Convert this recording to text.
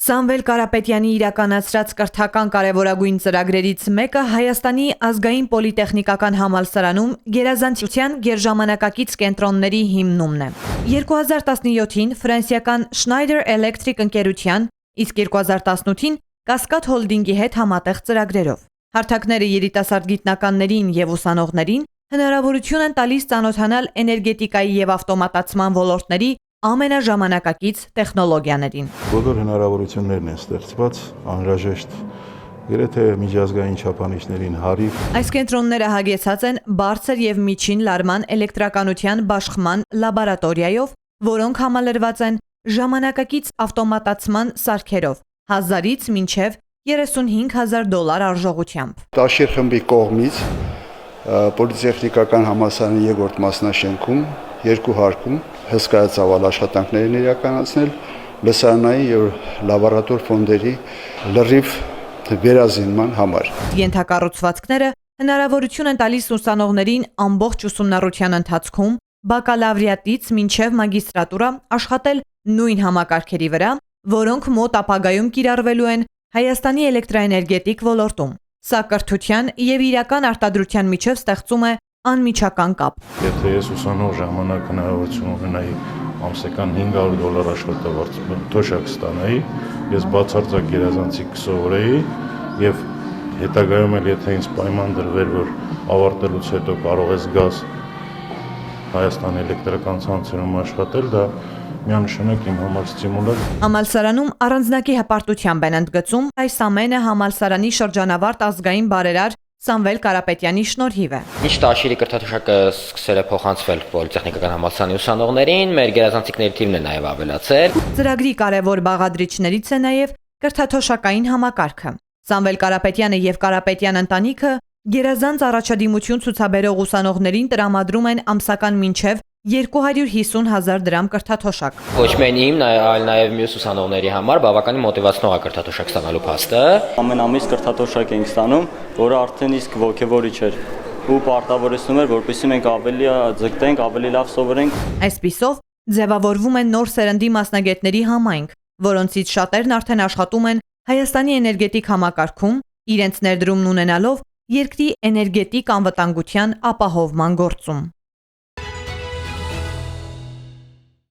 Սամվել Կարապետյանի իրականացրած կրթական կարևորագույն ծրագրերից մեկը Հայաստանի ազգային պոլիտեխնիկական համալսարանում գերազանցության գերժամանակակից կենտրոնների հիմնումն է։ 2017-ին ֆրանսիական Schneider Electric ընկերության, իսկ 2018-ին Cascade Holding-ի հետ համատեղ ծրագրերով։ Հարթակները երիտասարդ գիտնականներին եւ ուսանողներին հնարավորություն են տալիս ծանոթանալ էներգետիկայի եւ ավտոմատացման ոլորտների ամենաժամանակակից տեխնոլոգիաներին։ Բոլոր հնարավորություններն են ստեղծված, անհրաժեշտ գրեթե միջազգային չափանիշներին հարիվ։ Այս կենտրոնները հագեցած են բարձր եւ միջին լարման էլեկտրականության բաշխման լաբորատորիայով, որոնք համալրված են ժամանակակից ավտոմատացման սարքերով, 1000-ից մինչև $35,000 արժողությամբ։ Տաշիր խմբի կողմից պոլիտեխնիկական համալսարանի երկրորդ մասնաշենքում երկու հարկում հսկայածավալ աշխատանքներ են իրականացնել լսարանային եւ լաբորատոր ֆոնդերի լրիվ վերազինման համար։ Ենթակառուցվածքները հնարավորություն են տալիս ուսանողներին ամբողջ ուսումնառության ընթացքում բակալավրիատից մինչև մագիստրատուրա աշխատել նույն համակարգերի վրա, որոնք մոտ ապագայում կիրառվելու են Հայաստանի էլեկտրաէներգետիկ ոլորտում։ Սա կրթության եւ իրական արտադրության միջև ստեղծում է անմիջական կապ։ Եթե ես ուսանող ժամանակ հնարավորություն ունենայի ամսական $500 աշխատավարձ թոշակ ստանայի, ես բացարձակ գերազանցիկ կսովորեի եւ հետագայում էլ եթե ինձ պայման դրվեր, որ ավարտելուց հետո կարող ես գաս Հայաստանի էլեկտրական ցանցերում աշխատել, դա միանշանակ իմ համար ստիմուլ է։ Համալսարանում առանձնակի հպարտությամբ են ընդգծում այս ամենը համալսարանի շրջանավարտ ազգային բարերար Սամվել Կարապետյանի շնորհիվ է։ Միշտ աշիրի կրթաթոշակը սկսել է փոխանցվել պոլիտեխնիկական համալսարանի ուսանողներին, մեր գերազանցիկների թիվն է նաև ավելացել։ Ծրագրի կարևոր բաղադրիչներից է նաև կրթաթոշակային համակարգը։ Սամվել Կարապետյանը եւ Կարապետյան ընտանիքը գերազանց առաջադիմություն ցուցաբերող ուսանողներին տրամադրում են ամսական մինչև $250,000 կրթաթոշակ։ Ոչ միայն իմ, այլ նաև մյուս ուսանողների համար բավականին մոտիվացնող է կրթաթոշակ ստանալու փաստը։ Ամեն ամիս կրթաթոշակ ենք ստանում, որը արդեն իսկ ոգևորիչ էր ու պարտավորեցնում էր, որպեսզի մենք ավելի ձգտենք, ավելի լավ սովորենք։ Այսպիսով ձևավորվում են նոր սերնդի մասնագետների համայնք, որոնցից շատերն արդեն աշխատում են Հայաստանի էներգետիկ համակարգում, իրենց ներդրումն ունենալով երկրի էներգետիկ անվտանգության ապահովման գործում։